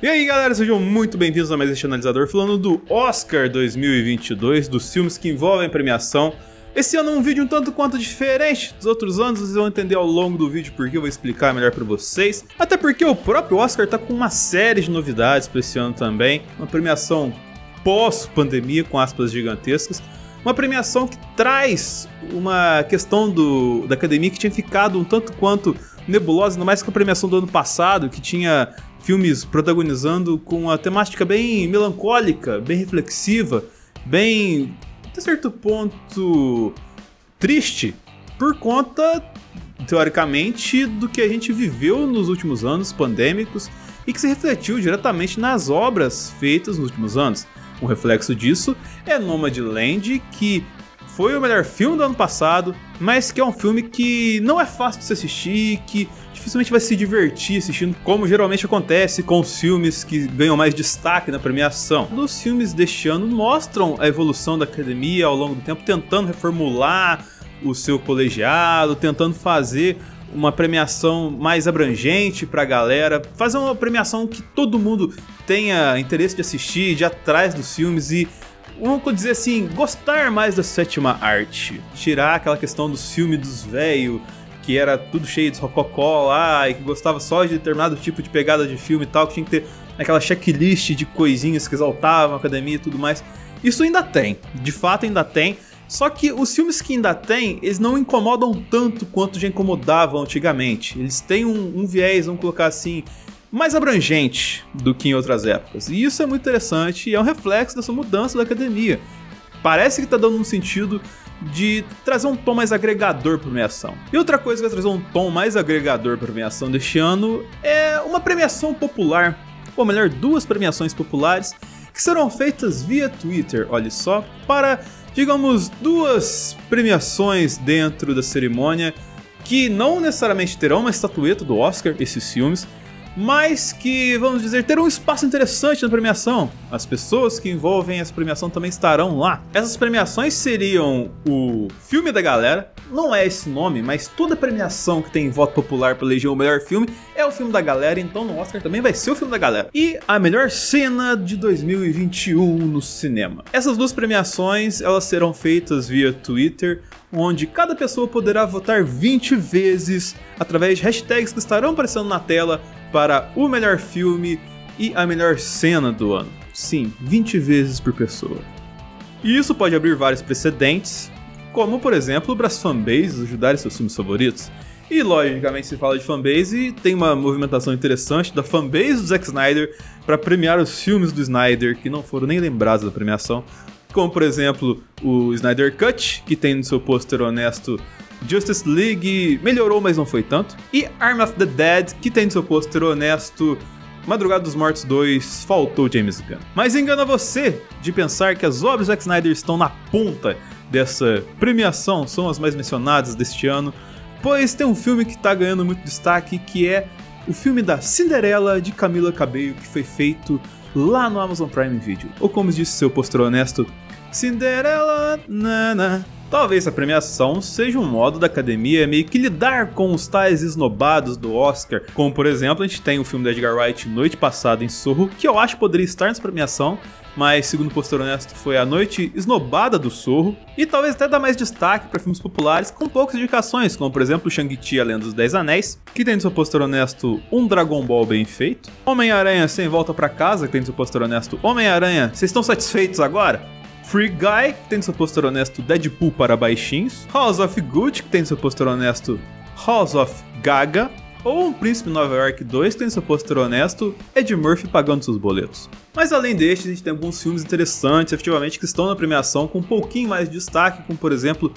E aí galera, sejam muito bem-vindos a mais este analisador falando do Oscar 2022, dos filmes que envolvem premiação. Esse ano é um vídeo um tanto quanto diferente dos outros anos, vocês vão entender ao longo do vídeo porque eu vou explicar melhor pra vocês. Até porque o próprio Oscar tá com uma série de novidades pra esse ano também, uma premiação pós-pandemia com aspas gigantescas. Uma premiação que traz uma questão da academia que tinha ficado um tanto quanto nebulosa, ainda mais que a premiação do ano passado, que tinha filmes protagonizando com uma temática bem melancólica, bem reflexiva, bem, até certo ponto, triste, por conta, teoricamente, do que a gente viveu nos últimos anos pandêmicos e que se refletiu diretamente nas obras feitas nos últimos anos. Um reflexo disso é Nomadland, que foi o melhor filme do ano passado, mas que é um filme que não é fácil de se assistir, que dificilmente vai se divertir assistindo, como geralmente acontece com os filmes que ganham mais destaque na premiação. Os filmes deste ano mostram a evolução da academia ao longo do tempo, tentando reformular o seu colegiado, tentando fazer uma premiação mais abrangente pra galera, fazer uma premiação que todo mundo tenha interesse de assistir, de ir atrás dos filmes e, vamos dizer assim, gostar mais da sétima arte. Tirar aquela questão dos filmes dos velhos, que era tudo cheio de rococó lá, e que gostava só de determinado tipo de pegada de filme e tal, que tinha que ter aquela checklist de coisinhas que exaltavam a academia e tudo mais. Isso ainda tem, de fato ainda tem. Só que os filmes que ainda tem, eles não incomodam tanto quanto já incomodavam antigamente. Eles têm um viés, vamos colocar assim, mais abrangente do que em outras épocas. E isso é muito interessante e é um reflexo dessa mudança da academia. Parece que está dando um sentido de trazer um tom mais agregador para a premiação. E outra coisa que vai trazer um tom mais agregador para a premiação deste ano é uma premiação popular, ou melhor, duas premiações populares que serão feitas via Twitter, olha só, para, digamos, duas premiações dentro da cerimônia que não necessariamente terão uma estatueta do Oscar, esses filmes, mas que, vamos dizer, terão um espaço interessante na premiação. As pessoas que envolvem essa premiação também estarão lá. Essas premiações seriam o filme da galera, não é esse nome, mas toda premiação que tem voto popular para eleger o melhor filme é o filme da galera, então no Oscar também vai ser o filme da galera. E a melhor cena de 2021 no cinema. Essas duas premiações, elas serão feitas via Twitter, onde cada pessoa poderá votar 20 vezes através de hashtags que estarão aparecendo na tela para o melhor filme e a melhor cena do ano. Sim, 20 vezes por pessoa. E isso pode abrir vários precedentes, como por exemplo para as fanbases ajudarem seus filmes favoritos. E logicamente se fala de fanbase, tem uma movimentação interessante da fanbase do Zack Snyder para premiar os filmes do Snyder que não foram nem lembrados da premiação, como por exemplo o Snyder Cut, que tem no seu pôster honesto Justice League melhorou, mas não foi tanto, e Army of the Dead, que tem no seu pôster honesto Madrugada dos Mortos 2, faltou James Gunn. Mas engana você de pensar que as obras do Zack Snyder estão na ponta dessa premiação, são as mais mencionadas deste ano, pois tem um filme que está ganhando muito destaque, que é o filme da Cinderela de Camila Cabello, que foi feito lá no Amazon Prime Video. Ou como disse seu pôster honesto, Cinderela, nana. Talvez a premiação seja um modo da academia meio que lidar com os tais esnobados do Oscar, como por exemplo a gente tem o filme da Edgar Wright Noite Passada em Sorro, que eu acho que poderia estar nessa premiação, mas segundo o pôster honesto foi a noite esnobada do Sorro, e talvez até dar mais destaque para filmes populares com poucas indicações, como por exemplo Shang-Chi, A Lenda dos 10 Anéis, que tem no seu pôster honesto um Dragon Ball bem feito, Homem-Aranha Sem Volta Pra Casa, que tem no seu pôster honesto Homem-Aranha, vocês estão satisfeitos agora? Free Guy, que tem no seu pôster honesto Deadpool para baixinhos, House of Gucci, que tem no seu pôster honesto House of Gaga, ou Um Príncipe Nova York 2, que tem no seu pôster honesto Ed Murphy pagando seus boletos. Mas além destes, a gente tem alguns filmes interessantes, efetivamente, que estão na premiação com um pouquinho mais de destaque, como por exemplo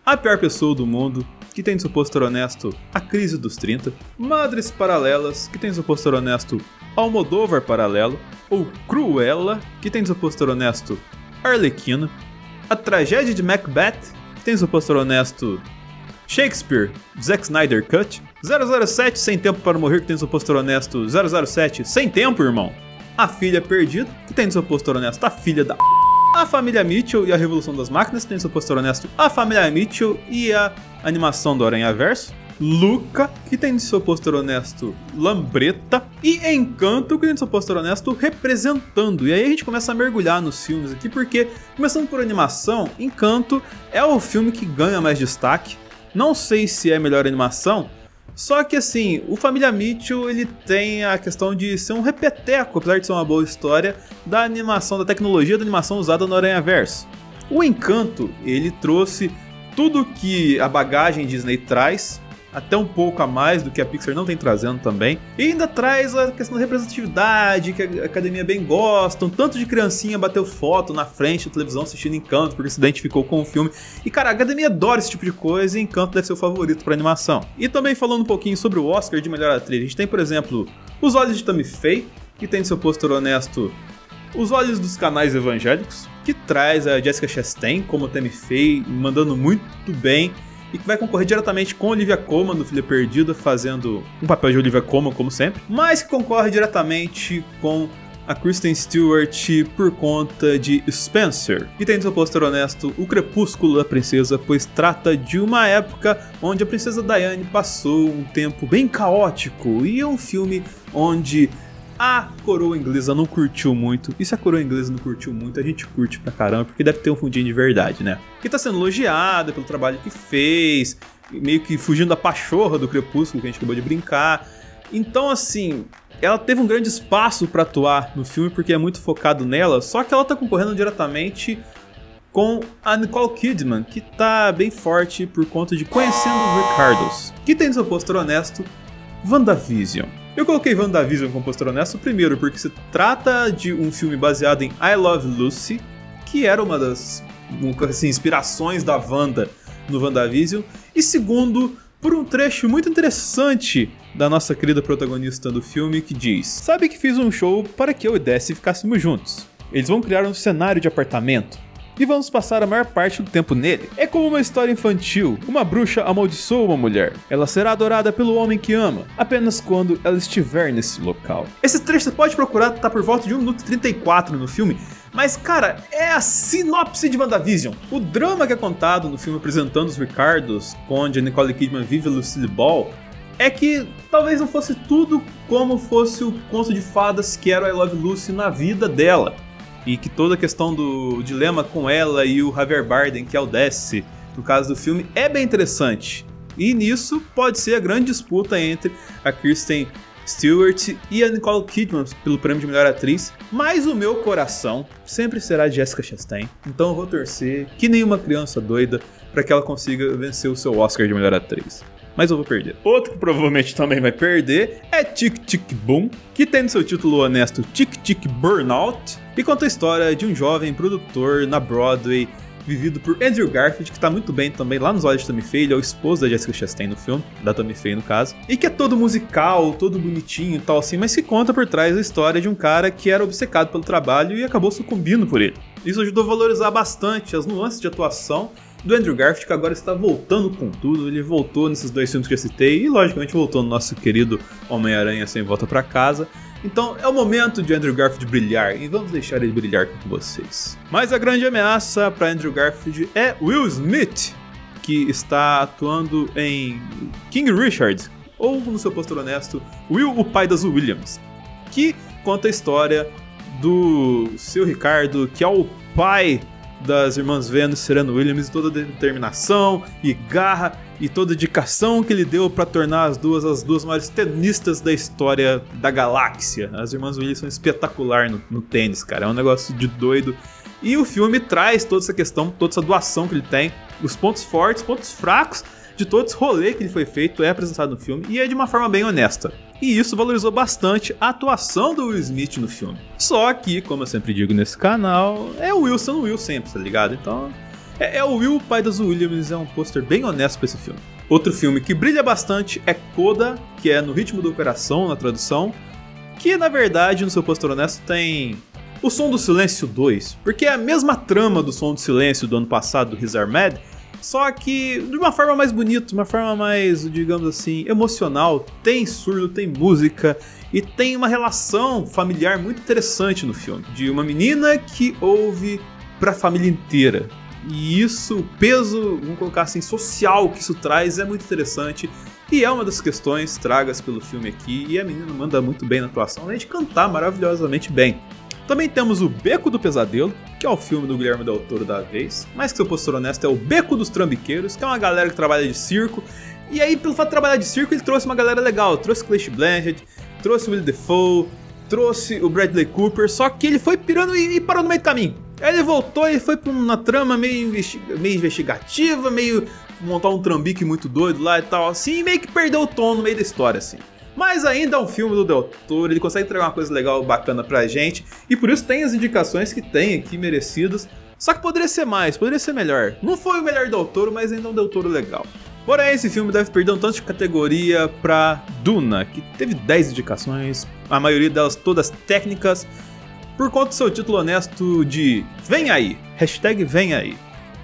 A Pior Pessoa do Mundo, que tem no seu pôster honesto A Crise dos 30, Madres Paralelas, que tem no seu pôster honesto Almodóvar Paralelo, ou Cruella, que tem no seu pôster honesto Arlequina, A Tragédia de Macbeth, que tem seu pôster honesto Shakespeare, Zack Snyder Cut, 007 Sem Tempo para Morrer, que tem seu pôster honesto 007 Sem Tempo, irmão, A Filha Perdida, que tem seu pôster honesto A Filha da A Família Mitchell e a Revolução das Máquinas, que tem seu pôster honesto A Família Mitchell e a animação do Aranhaverso, Luca, que tem de seu pôster honesto Lambretta, e Encanto, que tem de seu pôster honesto Representando. E aí a gente começa a mergulhar nos filmes aqui, porque, começando por animação, Encanto é o filme que ganha mais destaque. Não sei se é melhor animação, só que assim, o Família Mitchell, ele tem a questão de ser um repeteco, apesar de ser uma boa história, da animação, da tecnologia da animação usada no Aranhaverso. O Encanto, ele trouxe tudo que a bagagem Disney traz, até um pouco a mais do que a Pixar não tem trazendo também. E ainda traz a questão da representatividade, que a academia bem gosta. Um tanto de criancinha bateu foto na frente da televisão assistindo Encanto, porque se identificou com o filme. E cara, a academia adora esse tipo de coisa e Encanto deve ser o favorito para animação. E também falando um pouquinho sobre o Oscar de melhor atriz, a gente tem, por exemplo, Os Olhos de Tammy Faye, que tem seu pôster honesto Os Olhos dos Canais Evangélicos, que traz a Jessica Chastain como Tammy Faye, mandando muito bem, e que vai concorrer diretamente com Olivia Colman do Filha Perdida, fazendo um papel de Olivia Colman, como sempre, mas que concorre diretamente com a Kristen Stewart por conta de Spencer. E tem no seu pôster honesto O Crepúsculo da Princesa, pois trata de uma época onde a princesa Diane passou um tempo bem caótico, e é um filme onde a coroa inglesa não curtiu muito, e se a coroa inglesa não curtiu muito, a gente curte pra caramba, porque deve ter um fundinho de verdade, né? Que tá sendo elogiada pelo trabalho que fez, meio que fugindo da pachorra do Crepúsculo, que a gente acabou de brincar. Então, assim, ela teve um grande espaço pra atuar no filme, porque é muito focado nela, só que ela tá concorrendo diretamente com a Nicole Kidman, que tá bem forte por conta de Conhecendo os Ricardos, que tem no seu pôster honesto WandaVision. Eu coloquei WandaVision como pôster honesto primeiro porque se trata de um filme baseado em I Love Lucy, que era uma das assim, inspirações da Wanda no WandaVision, e segundo, por um trecho muito interessante da nossa querida protagonista do filme que diz: "Sabe que fiz um show para que eu e Dessie ficássemos juntos. Eles vão criar um cenário de apartamento e vamos passar a maior parte do tempo nele. É como uma história infantil. Uma bruxa amaldiçoa uma mulher. Ela será adorada pelo homem que ama, apenas quando ela estiver nesse local." Esse trecho você pode procurar, tá por volta de 1 minuto e 34 no filme, mas cara, é a sinopse de WandaVision. O drama que é contado no filme apresentando os Ricardos, onde a Nicole Kidman vive a Lucille Ball, é que talvez não fosse tudo como fosse o conto de fadas que era o I Love Lucy na vida dela. E que toda a questão do dilema com ela e o Javier Bardem, que é o Dessie, no caso do filme, é bem interessante. E nisso pode ser a grande disputa entre a Kristen Stewart e a Nicole Kidman pelo prêmio de melhor atriz. Mas o meu coração sempre será Jessica Chastain. Então eu vou torcer que nem uma criança doida para que ela consiga vencer o seu Oscar de melhor atriz. Mas eu vou perder. Outro que provavelmente também vai perder é Tic Tic Boom, que tem no seu título honesto Tic Tic Burnout, e conta a história de um jovem produtor na Broadway, vivido por Andrew Garfield, que tá muito bem também lá nos Olhos de Tammy Faye, ele é o esposo da Jessica Chastain no filme, da Tammy Faye no caso, e que é todo musical, todo bonitinho e tal assim, mas que conta por trás a história de um cara que era obcecado pelo trabalho e acabou sucumbindo por ele. Isso ajudou a valorizar bastante as nuances de atuação do Andrew Garfield, que agora está voltando com tudo. Ele voltou nesses dois filmes que eu citei e logicamente voltou no nosso querido Homem-Aranha Sem Volta Pra Casa. Então é o momento de Andrew Garfield brilhar, e vamos deixar ele brilhar com vocês. Mas a grande ameaça para Andrew Garfield é Will Smith, que está atuando em King Richard, ou no seu pôster honesto, Will, o pai das Williams, que conta a história do seu Ricardo, que é o pai das irmãs Venus, Serena Williams, e toda a determinação e garra e toda a dedicação que ele deu para tornar as duas maiores tenistas da história da galáxia. As irmãs Williams são espetaculares no tênis, cara, é um negócio de doido. E o filme traz toda essa questão, toda essa doação que ele tem, os pontos fortes, pontos fracos de todo esse rolê que ele foi feito, é apresentado no filme, e é de uma forma bem honesta. E isso valorizou bastante a atuação do Will Smith no filme. Só que, como eu sempre digo nesse canal, é o Will sendo Will sempre, tá ligado? Então, é o Will, o pai das Williams, é um pôster bem honesto pra esse filme. Outro filme que brilha bastante é Coda, que é No Ritmo do Coração, na tradução, que na verdade, no seu pôster honesto, tem O Som do Silêncio 2, porque é a mesma trama do Som do Silêncio do ano passado, do Riz Ahmed, só que de uma forma mais bonita, de uma forma mais, digamos assim, emocional. Tem surdo, tem música e tem uma relação familiar muito interessante no filme, de uma menina que ouve pra família inteira. E isso, o peso, vamos colocar assim, social que isso traz é muito interessante. E é uma das questões tragas pelo filme aqui, e a menina manda muito bem na atuação, além de cantar maravilhosamente bem. Também temos o Beco do Pesadelo, que é o filme do Guilherme Del Toro da vez, mas que, se eu fosse ser honesto, é o Beco dos Trambiqueiros, que é uma galera que trabalha de circo. E aí, pelo fato de trabalhar de circo, ele trouxe uma galera legal, trouxe Cate Blanchett, trouxe o Willem Dafoe, trouxe o Bradley Cooper, só que ele foi pirando e parou no meio do caminho. Aí ele voltou e foi pra uma trama meio investigativa, meio montar um trambique muito doido lá e tal, assim, e meio que perdeu o tom no meio da história, assim. Mas ainda é um filme do Del Toro, ele consegue entregar uma coisa legal, bacana pra gente, e por isso tem as indicações que tem aqui merecidas, só que poderia ser mais, poderia ser melhor. Não foi o melhor Del Toro, mas ainda é um Del Toro legal. Porém, esse filme deve perder um tanto de categoria pra Duna, que teve 10 indicações, a maioria delas todas técnicas, por conta do seu título honesto de Vem Aí, hashtag Vem Aí.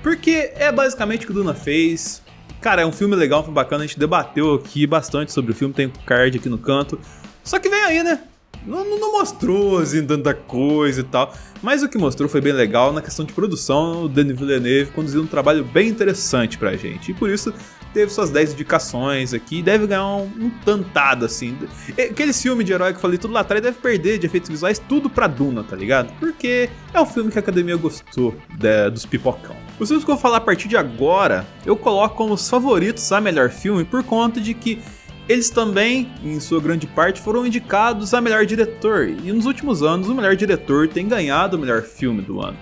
Porque é basicamente o que o Duna fez. Cara, é um filme legal, um filme bacana, a gente debateu aqui bastante sobre o filme, tem um card aqui no canto. Só que vem aí, né? Não mostrou assim tanta coisa e tal, mas o que mostrou foi bem legal na questão de produção. O Denis Villeneuve conduziu um trabalho bem interessante pra gente, e por isso teve suas 10 indicações aqui, deve ganhar um tantado assim. Aquele filme de herói que eu falei tudo lá atrás deve perder de efeitos visuais tudo pra Duna, tá ligado? Porque é um filme que a academia gostou dos pipocão. Os filmes que eu vou falar a partir de agora, eu coloco como os favoritos a melhor filme por conta de que eles também, em sua grande parte, foram indicados a melhor diretor. E nos últimos anos, o melhor diretor tem ganhado o melhor filme do ano.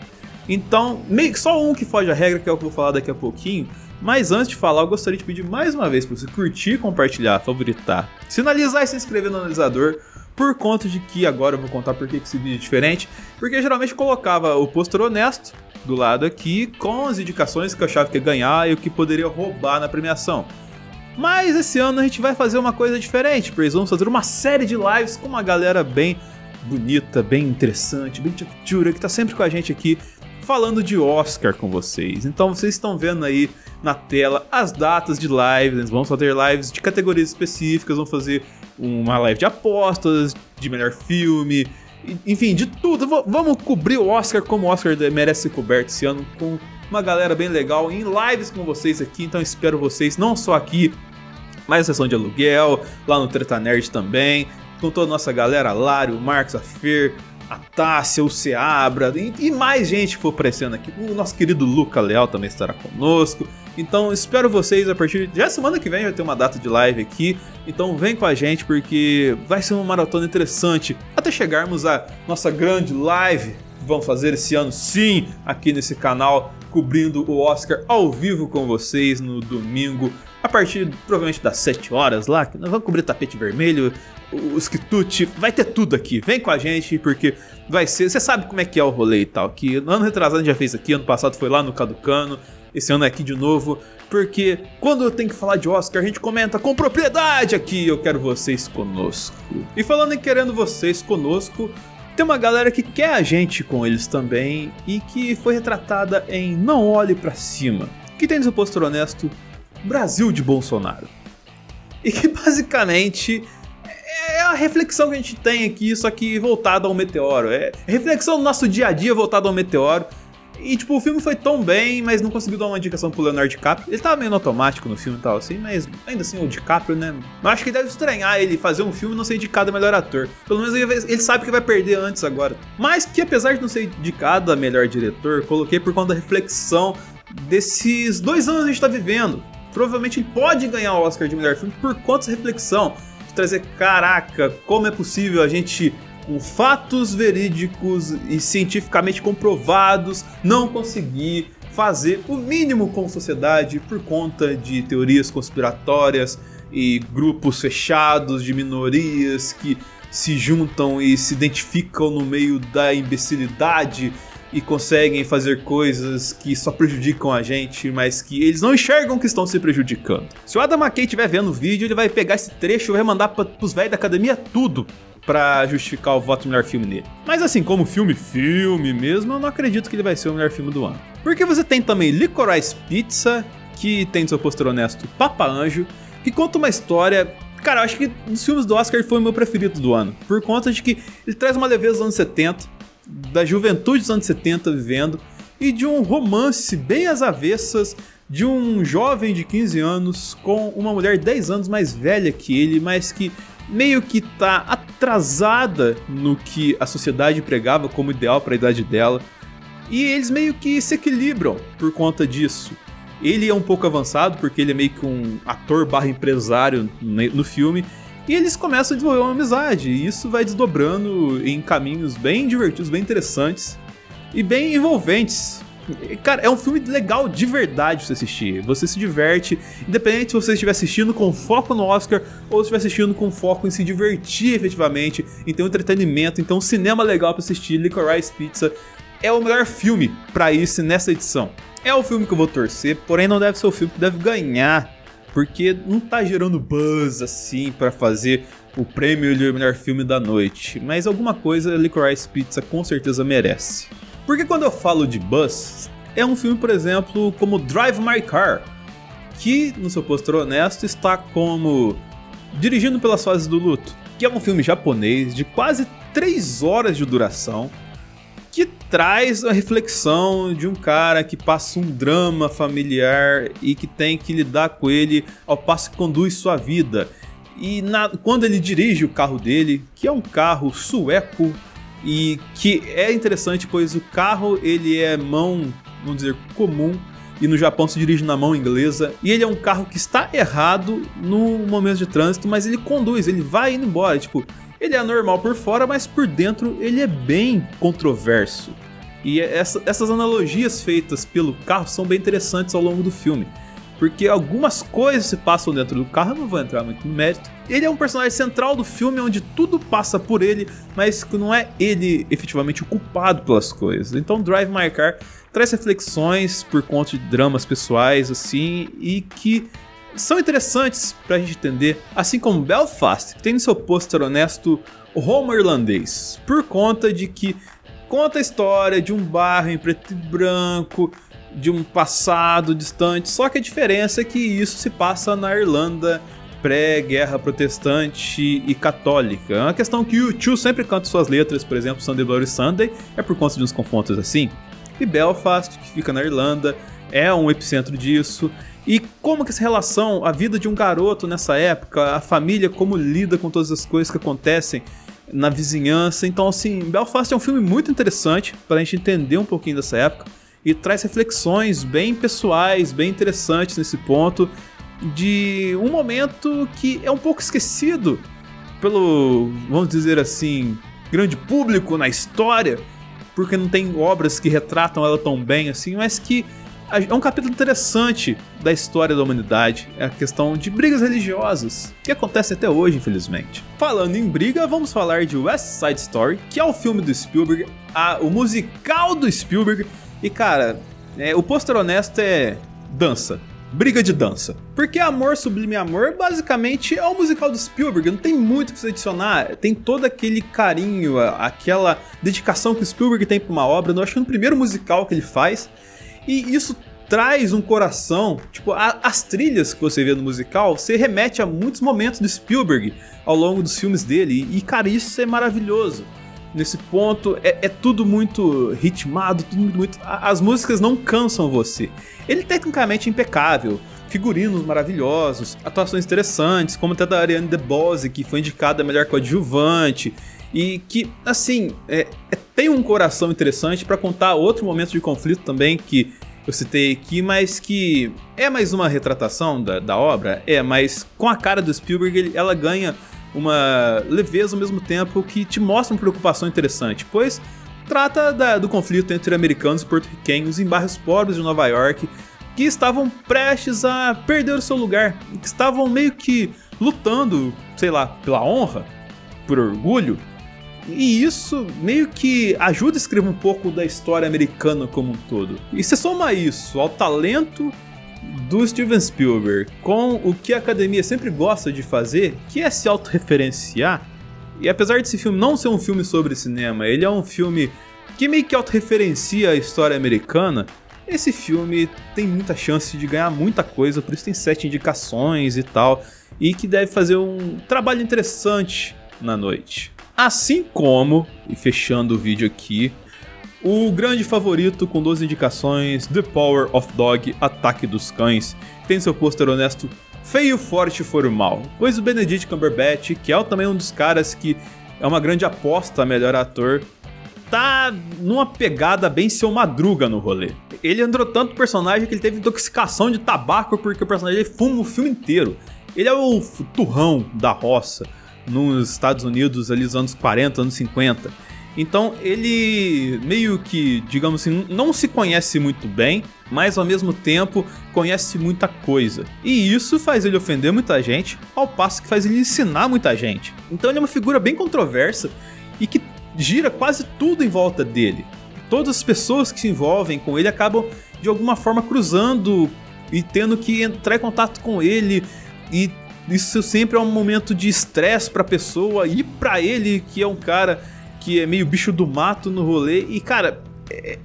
Então, meio que só um que foge à regra, que é o que eu vou falar daqui a pouquinho. Mas antes de falar, eu gostaria de pedir mais uma vez para você curtir, compartilhar, favoritar, sinalizar e se inscrever no analisador. Por conta de que agora eu vou contar por que esse vídeo é diferente. Porque geralmente eu colocava o pôster honesto do lado aqui, com as indicações que eu achava que ia ganhar e o que poderia roubar na premiação. Mas esse ano a gente vai fazer uma coisa diferente, pois vamos fazer uma série de lives com uma galera bem bonita, bem interessante, bem tchutchura, que tá sempre com a gente aqui, falando de Oscar com vocês. Então vocês estão vendo aí na tela as datas de lives, vamos fazer lives de categorias específicas, vamos fazer uma live de apostas, de melhor filme, enfim, de tudo. Vamos cobrir o Oscar como o Oscar merece ser coberto esse ano, com uma galera bem legal em lives com vocês aqui. Então espero vocês não só aqui, mas na sessão de aluguel, lá no Treta Nerd também, com toda a nossa galera, Lário, o Marcos, a Fer, a Tássia, o Seabra e mais gente que for aparecendo aqui. O nosso querido Luca Leal também estará conosco. Então espero vocês a partir de... Já semana que vem vai ter uma data de live aqui, então vem com a gente porque vai ser uma maratona interessante até chegarmos à nossa grande live que vamos fazer esse ano, sim, aqui nesse canal, cobrindo o Oscar ao vivo com vocês no domingo, a partir provavelmente das 7 horas lá, que nós vamos cobrir tapete vermelho, os quitutes, vai ter tudo aqui. Vem com a gente porque vai ser... Você sabe como é que é o rolê e tal, que no ano retrasado a gente já fez aqui, ano passado foi lá no Caducano, esse ano é aqui de novo, porque quando eu tenho que falar de Oscar a gente comenta com propriedade aqui. Eu quero vocês conosco. E falando em querendo vocês conosco, tem uma galera que quer a gente com eles também e que foi retratada em Não Olhe Pra Cima, que tem no seu pôster honesto Brasil de Bolsonaro. E que basicamente é a reflexão que a gente tem aqui, só que voltada ao meteoro. É reflexão do nosso dia a dia voltada ao meteoro. E tipo, o filme foi tão bem, mas não conseguiu dar uma indicação pro Leonardo DiCaprio. Ele tava meio no automático no filme e tal assim, mas ainda assim o DiCaprio, né? Eu acho que deve estranhar ele fazer um filme e não ser indicado a melhor ator. Pelo menos ele sabe que vai perder antes agora. Mas que apesar de não ser indicado a melhor diretor, coloquei por conta da reflexão desses 2 anos que a gente tá vivendo. Provavelmente ele pode ganhar o Oscar de melhor filme por conta dessa reflexão. De trazer, caraca, como é possível a gente, com fatos verídicos e cientificamente comprovados, não conseguir fazer o mínimo com a sociedade por conta de teorias conspiratórias e grupos fechados de minorias que se juntam e se identificam no meio da imbecilidade e conseguem fazer coisas que só prejudicam a gente, mas que eles não enxergam que estão se prejudicando. Se o Adam McKay estiver vendo o vídeo, ele vai pegar esse trecho e vai mandar pros velhos da academia tudo pra justificar o voto do melhor filme nele. Mas assim, como filme mesmo, eu não acredito que ele vai ser o melhor filme do ano. Porque você tem também Licorice Pizza, que tem no seu pôster honesto Papa Anjo, que conta uma história... Cara, eu acho que dos filmes do Oscar ele foi o meu preferido do ano, por conta de que ele traz uma leveza dos anos 70, da juventude dos anos 70 vivendo, e de um romance bem às avessas de um jovem de 15 anos com uma mulher 10 anos mais velha que ele, mas que meio que tá atrasada no que a sociedade pregava como ideal para a idade dela. E eles meio que se equilibram por conta disso. Ele é um pouco avançado porque ele é meio que um ator barra empresário no filme. E eles começam a desenvolver uma amizade, e isso vai desdobrando em caminhos bem divertidos, bem interessantes e bem envolventes. Cara, é um filme legal de verdade pra você assistir. Você se diverte, independente se você estiver assistindo com foco no Oscar ou se estiver assistindo com foco em se divertir efetivamente, em ter um entretenimento, então um cinema legal pra assistir. Licorice Pizza é o melhor filme pra isso nessa edição. É o filme que eu vou torcer, porém não deve ser o filme que deve ganhar, porque não tá gerando buzz assim pra fazer o prêmio de melhor filme da noite. Mas alguma coisa Licorice Pizza com certeza merece. Porque quando eu falo de buzz, é um filme, por exemplo, como Drive My Car, que, no seu pôster honesto, está como Dirigindo pelas Fases do Luto, que é um filme japonês de quase 3 horas de duração, que traz a reflexão de um cara que passa um drama familiar e que tem que lidar com ele ao passo que conduz sua vida. E quando ele dirige o carro dele, que é um carro sueco, e que é interessante, pois o carro ele é mão, vamos dizer, comum, e no Japão se dirige na mão inglesa, e ele é um carro que está errado no momento de trânsito, mas ele conduz, ele vai indo embora, tipo, ele é normal por fora, mas por dentro ele é bem controverso. E essas analogias feitas pelo carro são bem interessantes ao longo do filme, porque algumas coisas se passam dentro do carro, eu não vou entrar muito no mérito. Ele é um personagem central do filme, onde tudo passa por ele, mas que não é ele efetivamente o culpado pelas coisas. Então Drive My Car traz reflexões por conta de dramas pessoais, assim, e que são interessantes pra gente entender, assim como Belfast, que tem no seu pôster honesto o Roma irlandês, por conta de que conta a história de um bairro em preto e branco, de um passado distante, só que a diferença é que isso se passa na Irlanda pré-guerra protestante e católica. É uma questão que o U2 sempre canta suas letras, por exemplo, Sunday Bloody Sunday, é por conta de uns confrontos assim. E Belfast, que fica na Irlanda, é um epicentro disso. E como que essa relação, a vida de um garoto nessa época, a família, como lida com todas as coisas que acontecem na vizinhança. Então, assim, Belfast é um filme muito interessante para a gente entender um pouquinho dessa época. E traz reflexões bem pessoais, bem interessantes nesse ponto, de um momento que é um pouco esquecido pelo, vamos dizer assim, grande público na história, porque não tem obras que retratam ela tão bem assim, mas que é um capítulo interessante da história da humanidade, é a questão de brigas religiosas, que acontece até hoje, infelizmente. Falando em briga, vamos falar de West Side Story, que é o filme do Spielberg, o musical do Spielberg. E cara, o pôster honesto é dança, briga de dança. Porque Amor Sublime Amor basicamente é o musical do Spielberg, não tem muito o que se adicionar. Tem todo aquele carinho, aquela dedicação que o Spielberg tem pra uma obra. Eu acho que no primeiro musical que ele faz. E isso traz um coração, tipo, as trilhas que você vê no musical, você remete a muitos momentos do Spielberg ao longo dos filmes dele. E cara, isso é maravilhoso. Nesse ponto, é tudo muito ritmado, tudo muito... As músicas não cansam você. Ele tecnicamente é impecável, figurinos maravilhosos, atuações interessantes, como até da Ariane DeBose, que foi indicada a melhor coadjuvante, e que, assim, tem um coração interessante para contar outro momento de conflito também, que eu citei aqui, mas que é mais uma retratação da obra, mas com a cara do Spielberg ela ganha uma leveza ao mesmo tempo que te mostra uma preocupação interessante, pois trata do conflito entre americanos e porto-riquenhos em bairros pobres de Nova York que estavam prestes a perder o seu lugar, que estavam meio que lutando, sei lá, pela honra, por orgulho, e isso meio que ajuda a escrever um pouco da história americana como um todo. E se soma isso ao talento do Steven Spielberg com o que a academia sempre gosta de fazer, que é se autorreferenciar, e apesar desse filme não ser um filme sobre cinema, ele é um filme que meio que autorreferencia a história americana, esse filme tem muita chance de ganhar muita coisa, por isso tem 7 indicações e tal, e que deve fazer um trabalho interessante na noite. Assim como, e fechando o vídeo aqui, O grande favorito com 12 indicações, The Power of Dog, Ataque dos Cães, tem seu pôster honesto feio, forte e formal, pois o Benedict Cumberbatch, que é também um dos caras que é uma grande aposta a melhor ator, tá numa pegada bem Seu Madruga no rolê. Ele entrou tanto no personagem que ele teve intoxicação de tabaco porque o personagem ele fuma o filme inteiro. Ele é o turrão da roça nos Estados Unidos ali nos anos 40, anos 50. Então ele meio que, digamos assim, não se conhece muito bem, mas ao mesmo tempo conhece muita coisa. E isso faz ele ofender muita gente, ao passo que faz ele ensinar muita gente. Então ele é uma figura bem controversa e que gira quase tudo em volta dele. Todas as pessoas que se envolvem com ele acabam de alguma forma cruzando e tendo que entrar em contato com ele, e isso sempre é um momento de estresse pra pessoa e pra ele, que é um cara que é meio bicho do mato no rolê. E cara,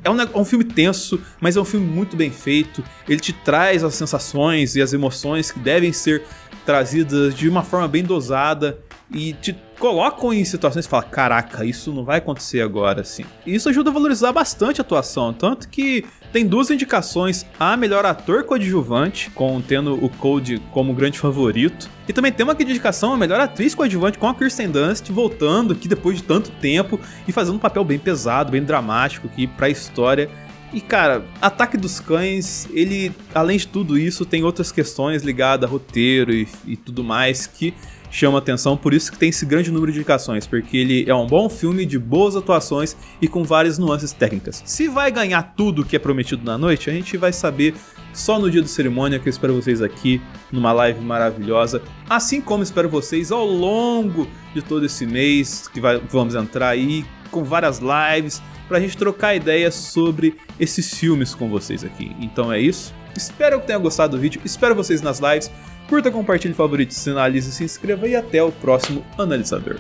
é um filme tenso, mas é um filme muito bem feito. Ele te traz as sensações e as emoções que devem ser trazidas de uma forma bem dosada e te colocam em situações que fala, caraca, isso não vai acontecer agora, assim. E isso ajuda a valorizar bastante a atuação, tanto que tem 2 indicações a melhor ator coadjuvante, tendo o Code como grande favorito. E também tem uma indicação a melhor atriz coadjuvante com a Kirsten Dunst voltando aqui depois de tanto tempo e fazendo um papel bem pesado, bem dramático aqui pra história. E cara, Ataque dos Cães, ele, além de tudo isso, tem outras questões ligadas a roteiro e tudo mais que chama atenção, por isso que tem esse grande número de indicações, porque ele é um bom filme de boas atuações e com várias nuances técnicas. Se vai ganhar tudo que é prometido na noite, a gente vai saber só no dia do cerimônia, que eu espero vocês aqui numa live maravilhosa, assim como espero vocês ao longo de todo esse mês que vamos entrar aí com várias lives pra gente trocar ideias sobre esses filmes com vocês aqui. Então é isso, espero que tenham gostado do vídeo, espero vocês nas lives. Curta, compartilhe, favorite, sinalize, se inscreva e até o próximo analisador.